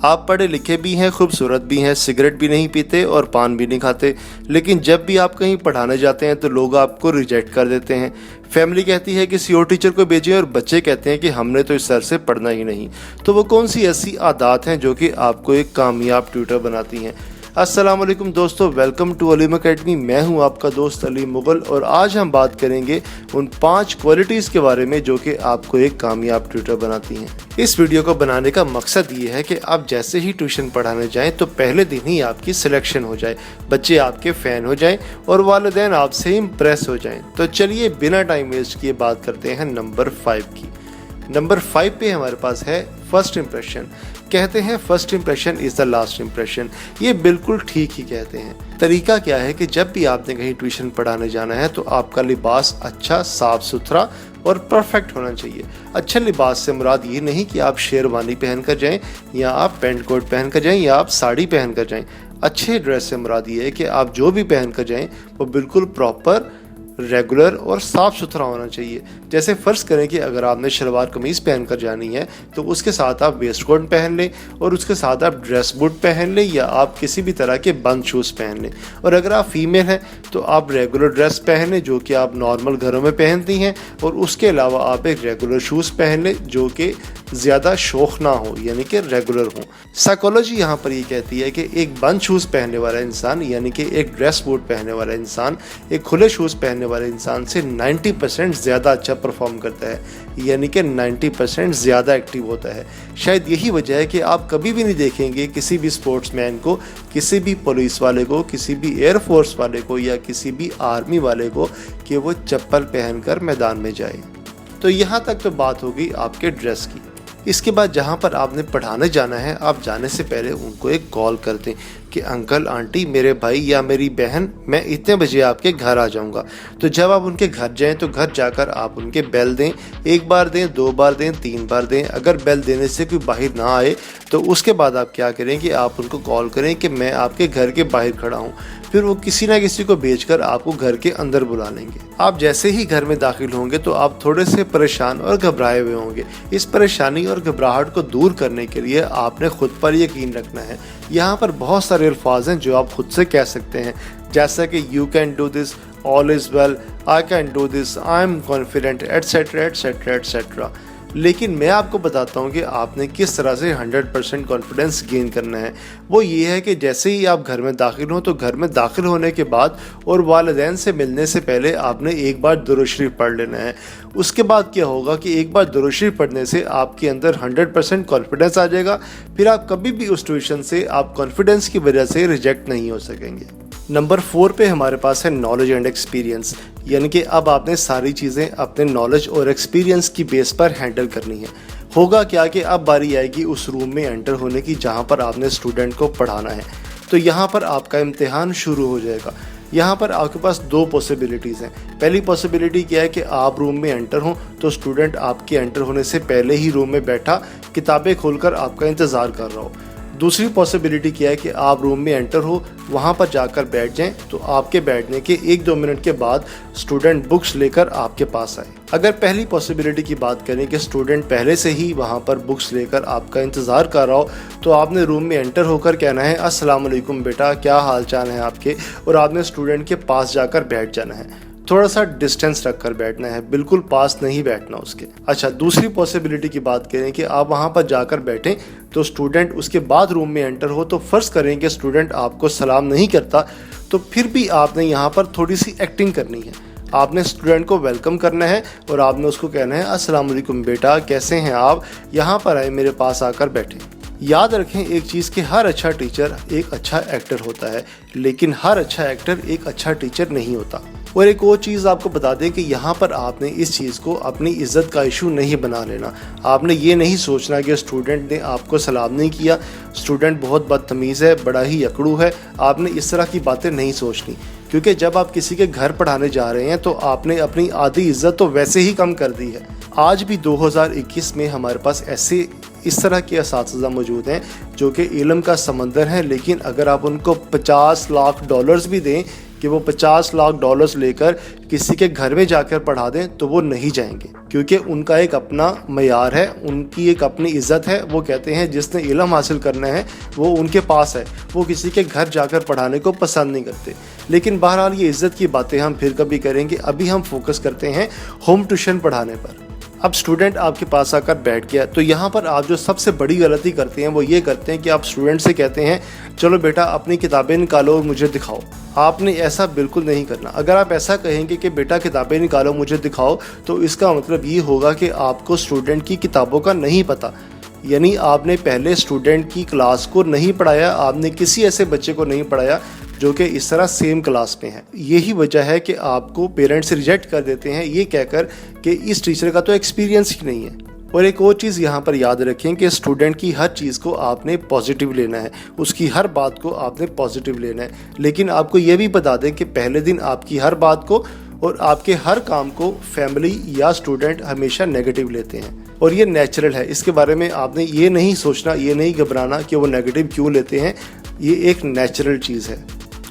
आप पढ़े लिखे भी हैं, खूबसूरत भी हैं, सिगरेट भी नहीं पीते और पान भी नहीं खाते, लेकिन जब भी आप कहीं पढ़ाने जाते हैं तो लोग आपको रिजेक्ट कर देते हैं। फैमिली कहती है कि किसी और टीचर को भेजिए और बच्चे कहते हैं कि हमने तो इस सर से पढ़ना ही नहीं। तो वो कौन सी ऐसी आदत हैं जो कि आपको एक कामयाब ट्यूटर बनाती हैं? अस्सलाम वालेकुम दोस्तों, वेलकम टू अलीम अकेडमी। मैं हूं आपका दोस्त अली मुगल और आज हम बात करेंगे उन 5 क्वालिटीज़ के बारे में जो कि आपको एक कामयाब ट्यूटर बनाती हैं। इस वीडियो को बनाने का मकसद ये है कि आप जैसे ही ट्यूशन पढ़ाने जाएं तो पहले दिन ही आपकी सिलेक्शन हो जाए, बच्चे आपके फ़ैन हो जाएं और वालिदैन आपसे इम्प्रेस हो जाएं। तो चलिए बिना टाइम वेस्ट किए बात करते हैं नंबर 5 की। नंबर 5 पे हमारे पास है फर्स्ट इंप्रेशन। कहते हैं first impression is the last impression. ये बिल्कुल ठीक ही कहते हैं। तरीका क्या है कि जब भी आपने कहीं ट्यूशन पढ़ाने जाना है तो आपका लिबास अच्छा, साफ सुथरा और परफेक्ट होना चाहिए। अच्छे लिबास से मुराद ये नहीं कि आप शेरवानी पहन कर जाएं या आप पेंट कोट पहन कर जाएं या आप साड़ी पहन कर जाएं। अच्छे ड्रेस से मुराद ये है कि आप जो भी पहन कर जाएं वो बिल्कुल प्रॉपर, रेगुलर और साफ़ सुथरा होना चाहिए। जैसे फ़र्ज़ करें कि अगर आपने शलवार कमीज़ पहन कर जानी है तो उसके साथ आप वेस्ट कोट पहन लें और उसके साथ आप ड्रेस बूट पहन लें या आप किसी भी तरह के बंद शूज़ पहन लें। और अगर आप फीमेल हैं तो आप रेगुलर ड्रेस पहन लें जो कि आप नॉर्मल घरों में पहनती हैं, और उसके अलावा आप एक रेगुलर शूज़ पहन लें जो कि ज़्यादा शौक ना हो, यानी कि रेगुलर हो। साइकोलॉजी यहाँ पर ये कहती है कि एक बंद शूज़ पहनने वाला इंसान, यानी कि एक ड्रेस बूट पहनने वाला इंसान एक खुले शूज़ पहनने वाले इंसान से 90% ज़्यादा अच्छा परफॉर्म करता है, यानी कि 90% ज़्यादा एक्टिव होता है। शायद यही वजह है कि आप कभी भी नहीं देखेंगे किसी भी स्पोर्ट्समैन को, किसी भी पुलिस वाले को, किसी भी एयरफोर्स वाले को या किसी भी आर्मी वाले को कि वो चप्पल पहनकर मैदान में जाए। तो यहाँ तक तो बात होगी आपके ड्रेस की। इसके बाद जहाँ पर आपने पढ़ाने जाना है, आप जाने से पहले उनको एक कॉल कर दें कि अंकल, आंटी, मेरे भाई या मेरी बहन, मैं इतने बजे आपके घर आ जाऊँगा। तो जब आप उनके घर जाएं तो घर जाकर आप उनके बेल दें। 1 बार दें, 2 बार दें, 3 बार दें। अगर बेल देने से कोई बाहर ना आए तो उसके बाद आप क्या करें कि आप उनको कॉल करें कि मैं आपके घर के बाहर खड़ा हूँ। फिर वो किसी ना किसी को भेजकर आपको घर के अंदर बुला लेंगे। आप जैसे ही घर में दाखिल होंगे तो आप थोड़े से परेशान और घबराए हुए होंगे। इस परेशानी और घबराहट को दूर करने के लिए आपने खुद पर यकीन रखना है। यहाँ पर बहुत सारे अल्फाज हैं जो आप खुद से कह सकते हैं, जैसा कि you can do this, all is well, I can do this, I am confident, etcetera etcetera etcetera. लेकिन मैं आपको बताता हूँ कि आपने किस तरह से 100% कॉन्फिडेंस गेन करना है। वो ये है कि जैसे ही आप घर में दाखिल हों तो घर में दाखिल होने के बाद और वालिदैन से मिलने से पहले आपने एक बार दुरूद शरीफ पढ़ लेना है। उसके बाद क्या होगा कि एक बार दुरूद शरीफ पढ़ने से आपके अंदर 100% कॉन्फिडेंस आ जाएगा। फिर आप कभी भी उस ट्यूशन से आप कॉन्फिडेंस की वजह से रिजेक्ट नहीं हो सकेंगे। नंबर 4 पे हमारे पास है नॉलेज एंड एक्सपीरियंस, यानी कि अब आपने सारी चीज़ें अपने नॉलेज और एक्सपीरियंस की बेस पर हैंडल करनी है। होगा क्या कि अब बारी आएगी उस रूम में एंटर होने की जहां पर आपने स्टूडेंट को पढ़ाना है। तो यहाँ पर आपका इम्तिहान शुरू हो जाएगा। यहाँ पर आपके पास 2 पॉसिबिलिटीज़ हैं। पहली पॉसिबिलिटी क्या है कि आप रूम में एंटर हों तो स्टूडेंट आपके एंटर होने से पहले ही रूम में बैठा किताबें खोलकर आपका इंतज़ार कर रहा हो। दूसरी पॉसिबिलिटी क्या है कि आप रूम में एंटर हो, वहाँ पर जाकर बैठ जाएं तो आपके बैठने के 1-2 मिनट के बाद स्टूडेंट बुक्स लेकर आपके पास आए। अगर पहली पॉसिबिलिटी की बात करें कि स्टूडेंट पहले से ही वहाँ पर बुक्स लेकर आपका इंतज़ार कर रहा हो, तो आपने रूम में एंटर होकर कहना है अस्सलाम वालेकुम बेटा, क्या हाल चाल है आपके, और आपने स्टूडेंट के पास जाकर बैठ जाना है। थोड़ा सा डिस्टेंस रखकर बैठना है, बिल्कुल पास नहीं बैठना उसके। अच्छा, दूसरी पॉसिबिलिटी की बात करें कि आप वहाँ पर जाकर बैठें तो स्टूडेंट उसके बाद रूम में एंटर हो, तो फ़र्ज़ करें कि स्टूडेंट आपको सलाम नहीं करता, तो फिर भी आपने यहाँ पर थोड़ी सी एक्टिंग करनी है। आपने स्टूडेंट को वेलकम करना है और आपने उसको कहना है अस्सलाम वालेकुम बेटा, कैसे हैं आप, यहाँ पर आए, मेरे पास आकर बैठें। याद रखें एक चीज़ कि हर अच्छा टीचर एक अच्छा एक्टर होता है, लेकिन हर अच्छा एक्टर एक अच्छा टीचर नहीं होता। और एक और चीज़ आपको बता दें कि यहाँ पर आपने इस चीज़ को अपनी इज़्ज़त का इशू नहीं बना लेना। आपने ये नहीं सोचना कि स्टूडेंट ने आपको सलाम नहीं किया, स्टूडेंट बहुत बदतमीज़ है, बड़ा ही अकड़ू है। आपने इस तरह की बातें नहीं सोचनी, क्योंकि जब आप किसी के घर पढ़ाने जा रहे हैं तो आपने अपनी आधी इज़्ज़त तो वैसे ही कम कर दी है। आज भी 2021 में हमारे पास ऐसे इस तरह के असातिज़ा मौजूद हैं जो कि इल्म का समंदर है, लेकिन अगर आप उनको $50 लाख भी दें कि वो 50 लाख डॉलर्स लेकर किसी के घर में जाकर पढ़ा दें तो वो नहीं जाएंगे, क्योंकि उनका एक अपना मयार है, उनकी एक अपनी इज़्ज़त है। वो कहते हैं जिसने इल्म हासिल करना है वो उनके पास है, वो किसी के घर जाकर पढ़ाने को पसंद नहीं करते। लेकिन बहरहाल ये इज़्ज़त की बातें हम फिर कभी करेंगे, अभी हम फोकस करते हैं होम ट्यूशन पढ़ाने पर। अब स्टूडेंट आपके पास आकर बैठ गया, तो यहाँ पर आप जो सबसे बड़ी गलती करते हैं वो ये करते हैं कि आप स्टूडेंट से कहते हैं चलो बेटा अपनी किताबें निकालो और मुझे दिखाओ। आपने ऐसा बिल्कुल नहीं करना। अगर आप ऐसा कहेंगे कि बेटा किताबें निकालो मुझे दिखाओ, तो इसका मतलब ये होगा कि आपको स्टूडेंट की किताबों का नहीं पता, यानी आपने पहले स्टूडेंट की क्लास को नहीं पढ़ाया, आपने किसी ऐसे बच्चे को नहीं पढ़ाया जो कि इस तरह सेम क्लास में है। यही वजह है कि आपको पेरेंट्स रिजेक्ट कर देते हैं ये कहकर कि इस टीचर का तो एक्सपीरियंस ही नहीं है। और एक और चीज़ यहाँ पर याद रखें कि स्टूडेंट की हर चीज़ को आपने पॉजिटिव लेना है, उसकी हर बात को आपने पॉजिटिव लेना है। लेकिन आपको ये भी बता दें कि पहले दिन आपकी हर बात को और आपके हर काम को फैमिली या स्टूडेंट हमेशा नेगेटिव लेते हैं, और ये नेचुरल है। इसके बारे में आपने ये नहीं सोचना, ये नहीं घबराना कि वो नेगेटिव क्यों लेते हैं, ये एक नेचुरल चीज़ है।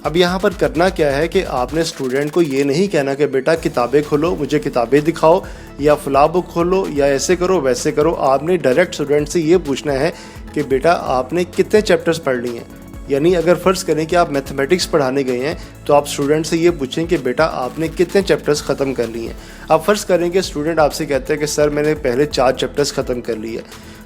अब यहाँ पर करना क्या है कि आपने स्टूडेंट को ये नहीं कहना कि बेटा किताबें खोलो मुझे किताबें दिखाओ, या फला बुक खोलो, या ऐसे करो वैसे करो। आपने डायरेक्ट स्टूडेंट से ये पूछना है कि बेटा आपने कितने चैप्टर्स पढ़ लिए हैं। यानी अगर फ़र्ज़ करें कि आप मैथमेटिक्स पढ़ाने गए हैं तो आप स्टूडेंट से ये पूछें कि बेटा आपने कितने चैप्टर्स ख़त्म कर लिए हैं। आप फ़र्ज़ करें कि स्टूडेंट आपसे कहते हैं कि सर मैंने पहले 4 चैप्टर्स ख़त्म कर लिए।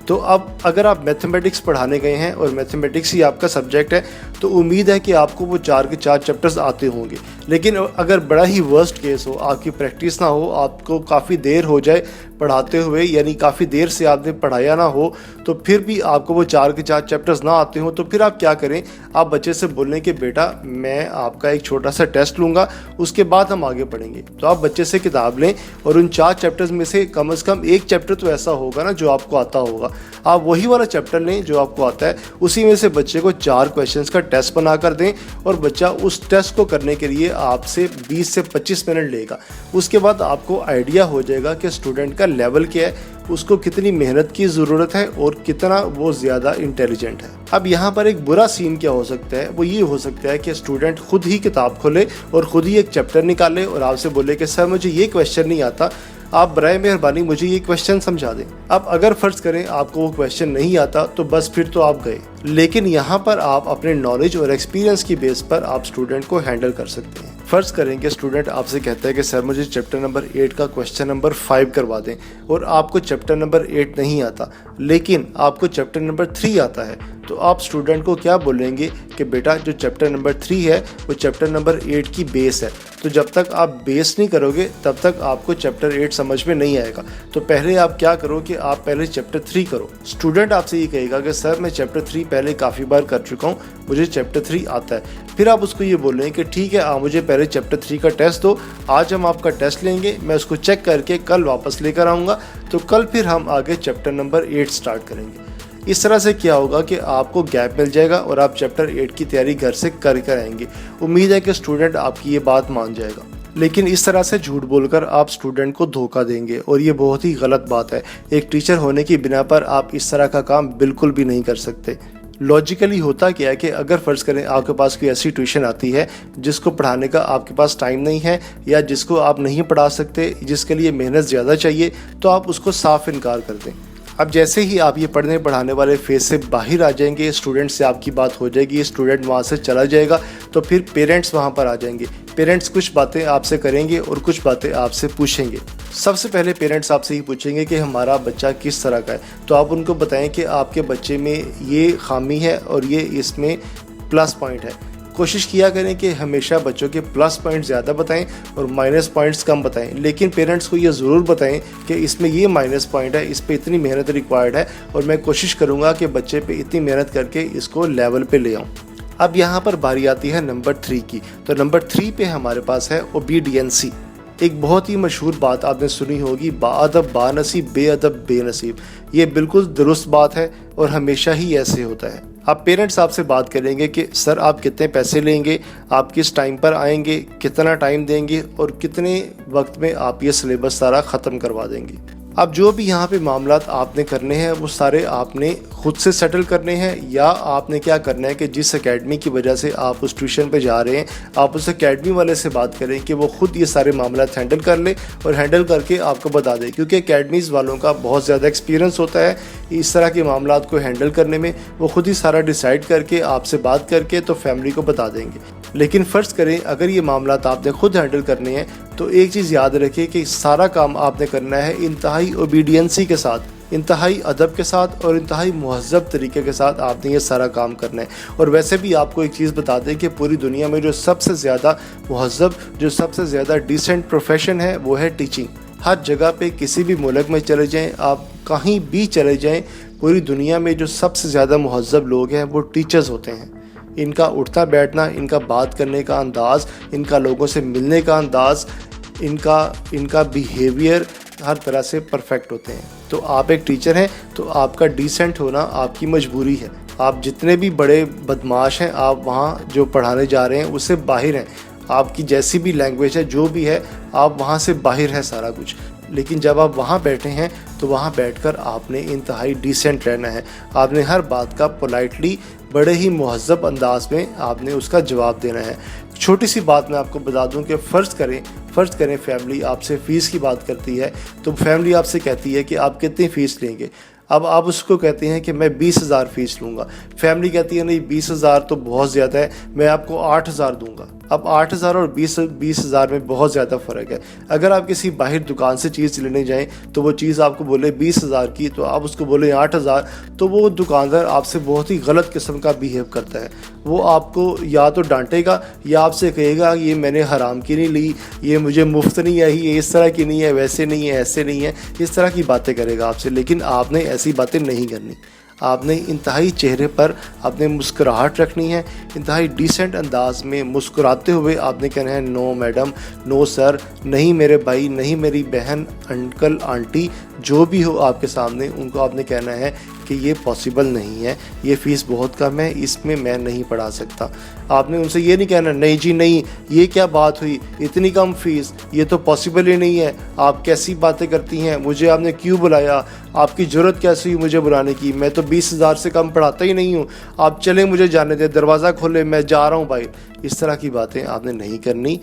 तो अब अगर आप मैथमेटिक्स पढ़ाने गए हैं और मैथमेटिक्स ही आपका सब्जेक्ट है तो उम्मीद है कि आपको वो 4 के 4 चैप्टर्स आते होंगे। लेकिन अगर बड़ा ही वर्स्ट केस हो, आपकी प्रैक्टिस ना हो, आपको काफ़ी देर हो जाए पढ़ाते हुए, यानी काफ़ी देर से आपने पढ़ाया ना हो, तो फिर भी आपको वो 4 के 4 चैप्टर्स ना आते हो, तो फिर आप क्या करें, आप बच्चे से बोलें कि बेटा मैं आपका एक छोटा सा टेस्ट लूँगा, उसके बाद हम आगे पढ़ेंगे। तो आप बच्चे से किताब लें और उन 4 चैप्टर्स में से कम एक चैप्टर तो ऐसा होगा ना जो आपको आता होगा, आप वही वाला चैप्टर लें जो आपको आता है, उसी में से बच्चे को 4 क्वेश्चंस का टेस्ट बना कर दें और बच्चा उस टेस्ट को करने के लिए आपसे 20 से 25 मिनट लेगा। उसके बाद आपको आइडिया हो जाएगा कि स्टूडेंट का लेवल क्या है, उसको कितनी मेहनत की ज़रूरत है और कितना वो ज़्यादा इंटेलिजेंट है। अब यहाँ पर एक बुरा सीन क्या हो सकता है, वो ये हो सकता है कि स्टूडेंट खुद ही किताब खोले और खुद ही एक चैप्टर निकाले और आपसे बोले कि सर मुझे ये क्वेश्चन नहीं आता, आप बराए मेहरबानी मुझे ये क्वेश्चन समझा दें। अब अगर फ़र्ज़ करें आपको वो क्वेश्चन नहीं आता तो बस फिर तो आप गए। लेकिन यहाँ पर आप अपने नॉलेज और एक्सपीरियंस की बेस पर आप स्टूडेंट को हैंडल कर सकते हैं। फ़र्ज़ करें कि स्टूडेंट आपसे कहता है कि सर मुझे चैप्टर नंबर 8 का क्वेश्चन नंबर 5 करवा दें, और आपको चैप्टर नंबर 8 नहीं आता लेकिन आपको चैप्टर नंबर 3 आता है, तो आप स्टूडेंट को क्या बोलेंगे कि बेटा जो चैप्टर नंबर 3 है वो चैप्टर नंबर 8 की बेस है, तो जब तक आप बेस नहीं करोगे तब तक आपको चैप्टर 8 समझ में नहीं आएगा। तो पहले आप क्या करो कि आप पहले चैप्टर 3 करो। स्टूडेंट आपसे ये कहेगा कि सर मैं चैप्टर 3 पहले काफ़ी बार कर चुका हूँ, मुझे चैप्टर 3 आता है। फिर आप उसको ये बोलें कि ठीक है आप मुझे पहले चैप्टर 3 का टेस्ट दो, आज हम आपका टेस्ट लेंगे, मैं उसको चेक करके कल वापस लेकर आऊँगा, तो कल फिर हम आगे चैप्टर नंबर 8 स्टार्ट करेंगे। इस तरह से क्या होगा कि आपको गैप मिल जाएगा और आप चैप्टर 8 की तैयारी घर से कर आएंगे। उम्मीद है कि स्टूडेंट आपकी ये बात मान जाएगा। लेकिन इस तरह से झूठ बोलकर आप स्टूडेंट को धोखा देंगे और ये बहुत ही गलत बात है। एक टीचर होने की बिना पर आप इस तरह का काम बिल्कुल भी नहीं कर सकते। लॉजिकली होता क्या है कि अगर फ़र्ज़ करें आपके पास कोई ऐसी ट्यूशन आती है जिसको पढ़ाने का आपके पास टाइम नहीं है या जिसको आप नहीं पढ़ा सकते, जिसके लिए मेहनत ज़्यादा चाहिए, तो आप उसको साफ इनकार कर दें। अब जैसे ही आप ये पढ़ने पढ़ाने वाले फेज से बाहर आ जाएंगे, स्टूडेंट से आपकी बात हो जाएगी, स्टूडेंट वहाँ से चला जाएगा, तो फिर पेरेंट्स वहाँ पर आ जाएंगे। पेरेंट्स कुछ बातें आपसे करेंगे और कुछ बातें आपसे पूछेंगे। सबसे पहले पेरेंट्स आपसे ही पूछेंगे कि हमारा बच्चा किस तरह का है, तो आप उनको बताएं कि आपके बच्चे में ये खामी है और ये इसमें प्लस पॉइंट है। कोशिश किया करें कि हमेशा बच्चों के प्लस पॉइंट ज़्यादा बताएं और माइनस पॉइंट्स कम बताएं, लेकिन पेरेंट्स को ये ज़रूर बताएं कि इसमें ये माइनस पॉइंट है, इस पे इतनी मेहनत रिक्वायर्ड है और मैं कोशिश करूँगा कि बच्चे पे इतनी मेहनत करके इसको लेवल पे ले आऊँ। अब यहाँ पर बारी आती है नंबर 3 की। तो नंबर 3 पे हमारे पास है ओबीडियंसी। एक बहुत ही मशहूर बात आपने सुनी होगी, बाअदब बानसीब बेअदब बेनसीब। ये बिल्कुल दुरुस्त बात है और हमेशा ही ऐसे होता है। अब पेरेंट्स आपसे बात करेंगे कि सर आप कितने पैसे लेंगे, आप किस टाइम पर आएंगे, कितना टाइम देंगे और कितने वक्त में आप ये सिलेबस सारा ख़त्म करवा देंगे। अब जो भी यहाँ पे मामलात आपने करने हैं वो सारे आपने खुद से सेटल करने हैं, या आपने क्या करना है कि जिस एकेडमी की वजह से आप उस ट्यूशन पे जा रहे हैं, आप उस एकेडमी वाले से बात करें कि वो खुद ये सारे मामला हैंडल कर ले और हैंडल करके आपको बता दें, क्योंकि एकेडमीज़ वालों का बहुत ज़्यादा एक्सपीरियंस होता है इस तरह के मामला को हैंडल करने में। वो खुद ही सारा डिसाइड करके आपसे बात करके तो फैमिली को बता देंगे। लेकिन फ़र्ज़ करें अगर ये मामला आपने खुद हैंडल करने हैं, तो एक चीज़ याद रखिए कि सारा काम आपने करना है इंतहाई ओबीडियंसी के साथ, इंतहाई अदब के साथ और इंतहाई महज़ब तरीके के साथ आपने ये सारा काम करना है। और वैसे भी आपको एक चीज़ बता दें कि पूरी दुनिया में जो सबसे ज़्यादा महज़ब, जो सबसे ज़्यादा डिसेंट प्रोफेशन है वो है टीचिंग। हर जगह पे किसी भी मुल्क में चले जाएं, आप कहीं भी चले जाएं, पूरी दुनिया में जो सबसे ज़्यादा महज़ब लोग हैं वो टीचर्स होते हैं। इनका उठना बैठना, इनका बात करने का अंदाज़, इनका लोगों से मिलने का अंदाज़, इनका बिहेवियर हर तरह से परफेक्ट होते हैं। तो आप एक टीचर हैं तो आपका डिसेंट होना आपकी मजबूरी है। आप जितने भी बड़े बदमाश हैं, आप वहाँ जो पढ़ाने जा रहे हैं उससे बाहर हैं। आपकी जैसी भी लैंग्वेज है, जो भी है, आप वहाँ से बाहर है सारा कुछ। लेकिन जब आप वहाँ बैठे हैं तो वहाँ बैठकर आपने इंतहाई डिसेंट रहना है। आपने हर बात का पोलाइटली, बड़े ही महज़ब अंदाज में आपने उसका जवाब देना है। छोटी सी बात मैं आपको बता दूं कि फ़र्ज़ करें फैमिली आपसे फ़ीस की बात करती है, तो फैमिली आपसे कहती है कि आप कितनी फ़ीस लेंगे। अब आप उसको कहते हैं कि मैं 20,000 फ़ीस लूँगा। फैमिली कहती है नहीं 20,000 तो बहुत ज़्यादा है, मैं आपको 8,000 दूँगा। अब 8,000 और 20,000 में बहुत ज़्यादा फ़र्क है। अगर आप किसी बाहर दुकान से चीज़ लेने जाएं तो वो चीज़ आपको बोले 20,000 की, तो आप उसको बोले 8,000, तो वो दुकानदार आपसे बहुत ही गलत किस्म का बिहेव करता है। वो आपको या तो डांटेगा या आपसे कहेगा ये मैंने हराम की नहीं ली, ये मुझे मुफ्त नहीं आई, ये इस तरह की नहीं है, वैसे नहीं है, ऐसे नहीं है, इस तरह की बातें करेगा आपसे। लेकिन आपने ऐसी बातें नहीं करनी। आपने इंतहाई चेहरे पर आपने मुस्कुराहट रखनी है, इंतहाई डिसेंट अंदाज में मुस्कुराते हुए आपने कहना है नो मैडम, नो सर, नहीं मेरे भाई, नहीं मेरी बहन, अंकल, आंटी, जो भी हो आपके सामने, उनको आपने कहना है कि ये पॉसिबल नहीं है, ये फ़ीस बहुत कम है, इसमें मैं नहीं पढ़ा सकता। आपने उनसे ये नहीं कहना नहीं जी नहीं, ये क्या बात हुई, इतनी कम फ़ीस, ये तो पॉसिबल ही नहीं है, आप कैसी बातें करती हैं, मुझे आपने क्यों बुलाया, आपकी ज़रूरत कैसी हुई मुझे बुलाने की, मैं तो 20,000 से कम पढ़ाता ही नहीं हूँ, आप चले मुझे जाने दें, दरवाज़ा खोले, मैं जा रहा हूँ भाई। इस तरह की बातें आपने नहीं करनी,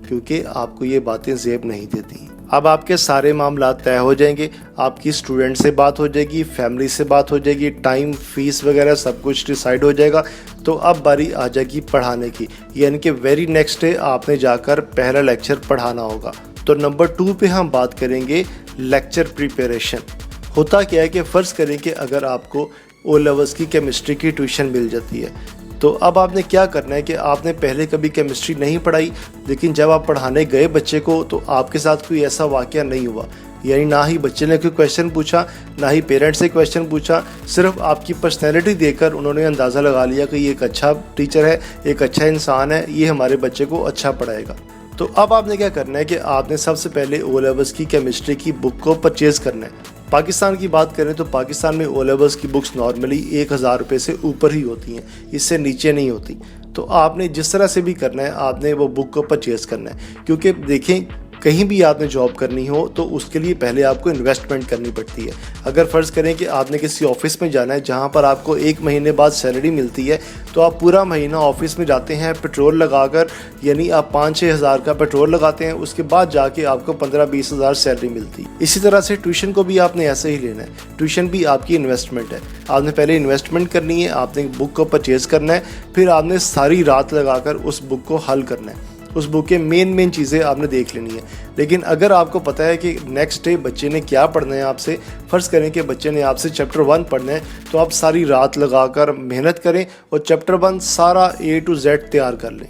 क्योंकि आपको ये बातें ज़ेब नहीं देती। अब आपके सारे मामला तय हो जाएंगे, आपकी स्टूडेंट से बात हो जाएगी, फैमिली से बात हो जाएगी, टाइम, फीस वगैरह सब कुछ डिसाइड हो जाएगा। तो अब बारी आ जाएगी पढ़ाने की, यानी कि वेरी नेक्स्ट डे आपने जाकर पहला लेक्चर पढ़ाना होगा। तो नंबर 2 पे हम बात करेंगे लेक्चर प्रिपरेशन। होता क्या है कि फ़र्ज़ करें कि अगर आपको ओ लेवल्स की केमिस्ट्री की ट्यूशन मिल जाती है, तो अब आपने क्या करना है कि आपने पहले कभी केमिस्ट्री नहीं पढ़ाई, लेकिन जब आप पढ़ाने गए बच्चे को तो आपके साथ कोई ऐसा वाक़या नहीं हुआ, यानी ना ही बच्चे ने कोई क्वेश्चन पूछा, ना ही पेरेंट्स से क्वेश्चन पूछा, सिर्फ आपकी पर्सनैलिटी देखकर उन्होंने अंदाज़ा लगा लिया कि ये एक अच्छा टीचर है, एक अच्छा इंसान है, ये हमारे बच्चे को अच्छा पढ़ाएगा। तो अब आपने क्या करना है कि आपने सबसे पहले ओ लेवल्स की केमिस्ट्री की बुक को परचेज़ करना है। पाकिस्तान की बात करें तो पाकिस्तान में ओ लेवल्स की बुक्स नॉर्मली 1,000 रुपये से ऊपर ही होती हैं, इससे नीचे नहीं होती। तो आपने जिस तरह से भी करना है, आपने वो बुक को परचेज़ करना है, क्योंकि देखें कहीं भी आपने जॉब करनी हो तो उसके लिए पहले आपको इन्वेस्टमेंट करनी पड़ती है। अगर फ़र्ज़ करें कि आपने किसी ऑफ़िस में जाना है जहां पर आपको 1 महीने बाद सैलरी मिलती है, तो आप पूरा महीना ऑफ़िस में जाते हैं पेट्रोल लगाकर, यानी आप 5-6 हज़ार का पेट्रोल लगाते हैं, उसके बाद जाके आपको 15-20 हज़ार सैलरी मिलती है। इसी तरह से ट्यूशन को भी आपने ऐसे ही लेना है। ट्यूशन भी आपकी इन्वेस्टमेंट है, आपने पहले इन्वेस्टमेंट करनी है, आपने बुक को परचेज़ करना है, फिर आपने सारी रात लगाकर उस बुक को हल करना है। उस बुक के मेन चीज़ें आपने देख लेनी है। लेकिन अगर आपको पता है कि नेक्स्ट डे बच्चे ने क्या पढ़ना है आपसे, फ़र्ज़ करें कि बच्चे ने आपसे चैप्टर 1 पढ़ना है, तो आप सारी रात लगाकर मेहनत करें और चैप्टर 1 सारा A to Z तैयार कर लें।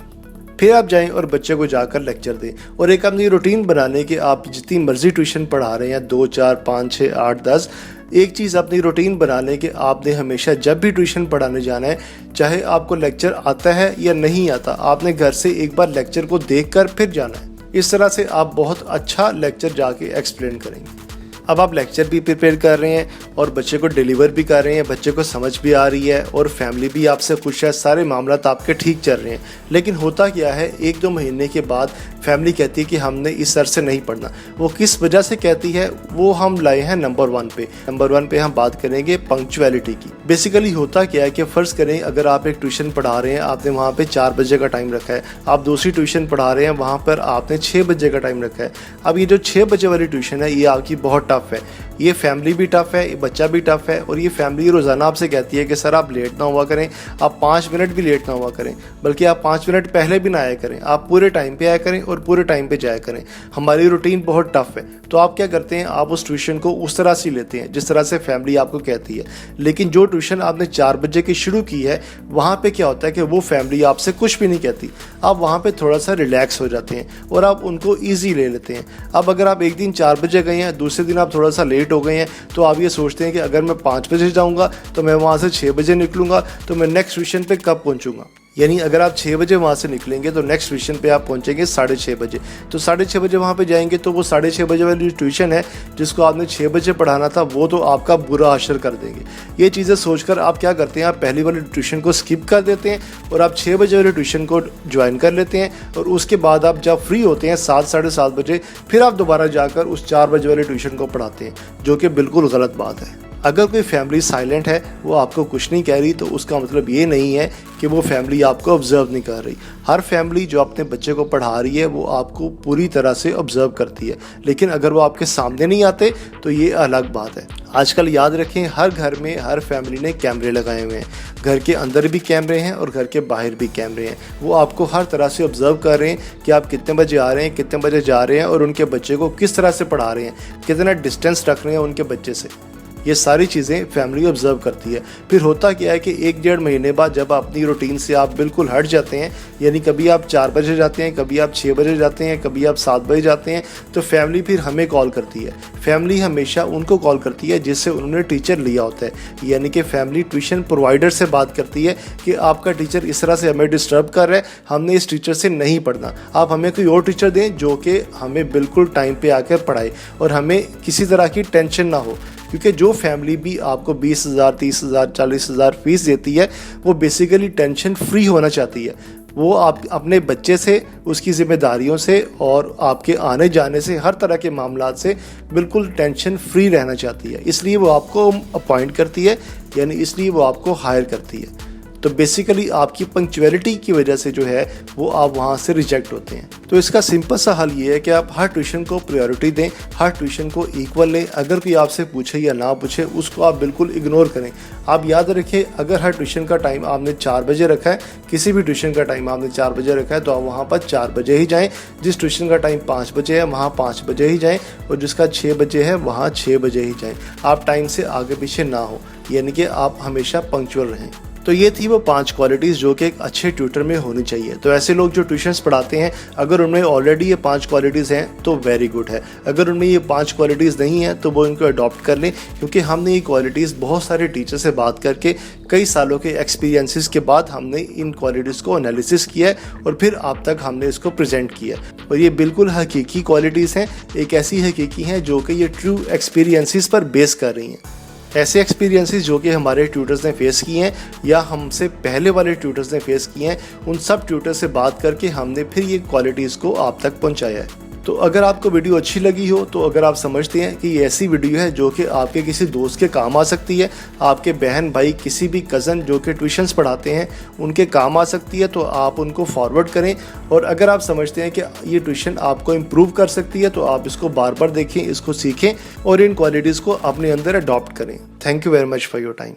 फिर आप जाएं और बच्चे को जाकर लेक्चर दें। और एक अपनी रूटीन बना लें कि आप जितनी मर्ज़ी ट्यूशन पढ़ा रहे हैं, 2, 4, 5, 6, 8, 10, एक चीज़ अपनी रूटीन बना लें कि आपने हमेशा जब भी ट्यूशन पढ़ाने जाना है, चाहे आपको लेक्चर आता है या नहीं आता, आपने घर से एक बार लेक्चर को देखकर फिर जाना है। इस तरह से आप बहुत अच्छा लेक्चर जाके एक्सप्लेन करेंगे। अब आप लेक्चर भी प्रिपेयर कर रहे हैं और बच्चे को डिलीवर भी कर रहे हैं, बच्चे को समझ भी आ रही है और फैमिली भी आपसे खुश है, सारे मामलात आपके ठीक चल रहे हैं। लेकिन होता क्या है, 1-2 महीने के बाद फैमिली कहती है कि हमने इस सर से नहीं पढ़ना। वो किस वजह से कहती है, वो हम लाए हैं नंबर 1 पे। नंबर 1 पे हम बात करेंगे पंक्चुअलिटी की। बेसिकली होता क्या है कि फ़र्ज़ करें अगर आप एक ट्यूशन पढ़ा रहे हैं, आपने वहाँ पे 4 बजे का टाइम रखा है, आप दूसरी ट्यूशन पढ़ा रहे हैं, वहाँ पर आपने 6 बजे का टाइम रखा है। अब ये जो 6 बजे वाली ट्यूशन है, ये आपकी बहुत टफ है, ये फैमिली भी टफ है, ये बच्चा भी टफ है, और ये फैमिली रोज़ाना आपसे कहती है कि सर आप लेट ना हुआ करें, आप 5 मिनट भी लेट ना हुआ करें, बल्कि आप 5 मिनट पहले भी ना आया करें, आप पूरे टाइम पे आया करें और पूरे टाइम पे जाया करें। हमारी रूटीन बहुत टफ है। तो आप क्या करते हैं, आप उस ट्यूशन को उस तरह से लेते हैं जिस तरह से फैमिली आपको कहती है। लेकिन जो ट्यूशन आपने 4 बजे की शुरू की है, वहाँ पे क्या होता है कि वो फैमिली आपसे कुछ भी नहीं कहती, आप वहाँ पे थोड़ा सा रिलैक्स हो जाते हैं और आप उनको ईजी ले लेते हैं। अब अगर आप एक दिन 4 बजे गए हैं, दूसरे दिन आप थोड़ा सा लेट हो गए हैं, तो आप ये सोचते हैं कि अगर मैं 5 बजे जाऊँगा तो मैं वहाँ से 6 बजे निकलूँगा, तो मैं नेक्स्ट ट्यूशन पे कब पहुँचूँगा। यानी अगर आप 6 बजे वहाँ से निकलेंगे तो नेक्स्ट ट्यूशन पे आप पहुँचेंगे 6:30 बजे। तो 6:30 बजे वहाँ पे जाएंगे तो वो 6:30 बजे वाली ट्यूशन है जिसको आपने 6 बजे पढ़ाना था, वो तो आपका बुरा असर कर देंगे। ये चीज़ें सोचकर आप क्या करते हैं, आप पहली वाली ट्यूशन को स्किप कर देते हैं और आप 6 बजे वाली ट्यूशन को ज्वाइन कर लेते हैं, और उसके बाद आप जब फ्री होते हैं 7 साढ़े 7 बजे, फिर आप दोबारा जाकर उस 4 बजे वाली ट्यूशन को पढ़ाते हैं, जो कि बिल्कुल गलत बात है। अगर कोई फैमिली साइलेंट है, वो आपको कुछ नहीं कह रही, तो उसका मतलब ये नहीं है कि वो फैमिली आपको ऑब्जर्व नहीं कर रही। हर फैमिली जो अपने बच्चे को पढ़ा रही है वो आपको पूरी तरह से ऑब्जर्व करती है, लेकिन अगर वो आपके सामने नहीं आते तो ये अलग बात है। आजकल याद रखें, हर घर में हर फैमिली ने कैमरे लगाए हुए हैं। घर के अंदर भी कैमरे हैं और घर के बाहर भी कैमरे हैं। वो आपको हर तरह से ऑब्जर्व कर रहे हैं कि आप कितने बजे आ रहे हैं, कितने बजे जा रहे हैं, और उनके बच्चे को किस तरह से पढ़ा रहे हैं, कितना डिस्टेंस रख रहे हैं उनके बच्चे से। ये सारी चीज़ें फैमिली ऑब्जर्व करती है। फिर होता क्या है कि 1-1.5 महीने बाद जब अपनी रूटीन से आप बिल्कुल हट जाते हैं, यानी कभी आप 4 बजे जाते हैं, कभी आप 6 बजे जाते हैं, कभी आप 7 बजे जाते हैं, तो फैमिली फिर हमें कॉल करती है। फैमिली हमेशा उनको कॉल करती है जिससे उन्होंने टीचर लिया होता है, यानी कि फैमिली ट्यूशन प्रोवाइडर से बात करती है कि आपका टीचर इस तरह से हमें डिस्टर्ब कर रहा है, हमने इस टीचर से नहीं पढ़ना, आप हमें कोई और टीचर दें जो कि हमें बिल्कुल टाइम पे आकर पढ़ाए और हमें किसी तरह की टेंशन ना हो। क्योंकि जो फैमिली भी आपको 20,000, 30,000, 40,000 फीस देती है, वो बेसिकली टेंशन फ्री होना चाहती है। वो आप अपने बच्चे से, उसकी ज़िम्मेदारियों से और आपके आने जाने से, हर तरह के मामलात से बिल्कुल टेंशन फ्री रहना चाहती है। इसलिए वो आपको अपॉइंट करती है, यानी इसलिए वो आपको हायर करती है। तो बेसिकली आपकी पंक्चुअलिटी की वजह से जो है वो आप वहाँ से रिजेक्ट होते हैं। तो इसका सिंपल सा हल ये है कि आप हर ट्यूशन को प्रायोरिटी दें, हर ट्यूशन को इक्वल लें। अगर कोई आपसे पूछे या ना पूछे, उसको आप बिल्कुल इग्नोर करें। आप याद रखें, अगर हर ट्यूशन का टाइम आपने 4 बजे रखा है, किसी भी ट्यूशन का टाइम आपने 4 बजे रखा है, तो आप वहाँ पर 4 बजे ही जाएँ। जिस ट्यूशन का टाइम 5 बजे है, वहाँ 5 बजे ही जाएँ, और जिसका 6 बजे है, वहाँ 6 बजे ही जाएँ। आप टाइम से आगे पीछे ना हो, यानी कि आप हमेशा पंक्चुअल रहें। तो ये थी वो 5 क्वालिटीज़ जो कि एक अच्छे ट्यूटर में होनी चाहिए। तो ऐसे लोग जो ट्यूशन्स पढ़ाते हैं, अगर उनमें ऑलरेडी ये 5 क्वालिटीज़ हैं तो वेरी गुड है। अगर उनमें ये 5 क्वालिटीज़ नहीं हैं तो वो इनको अडॉप्ट कर लें, क्योंकि हमने ये क्वालिटीज़ बहुत सारे टीचर से बात करके, कई सालों के एक्सपीरियंसेस के बाद हमने इन क्वालिटीज़ को एनालिसिस किया है और फिर आप तक हमने इसको प्रेजेंट किया। और ये बिल्कुल हकीकी क्वालिटीज़ हैं, एक ऐसी हकीकी हैं जो कि ये ट्रू एक्सपीरियंसेस पर बेस कर रही हैं। ऐसे एक्सपीरियंसेस जो कि हमारे ट्यूटर्स ने फेस किए हैं या हमसे पहले वाले ट्यूटर्स ने फेस किए हैं, उन सब ट्यूटर से बात करके हमने फिर ये क्वालिटीज़ को आप तक पहुंचाया है। तो अगर आपको वीडियो अच्छी लगी हो, तो अगर आप समझते हैं कि ये ऐसी वीडियो है जो कि आपके किसी दोस्त के काम आ सकती है, आपके बहन भाई, किसी भी कज़न जो कि ट्यूशन्स पढ़ाते हैं उनके काम आ सकती है, तो आप उनको फॉरवर्ड करें। और अगर आप समझते हैं कि ये ट्यूशन आपको इम्प्रूव कर सकती है, तो आप इसको बार बार देखें, इसको सीखें और इन क्वालिटीज़ को अपने अंदर अडॉप्ट करें। Thank you very much for your time.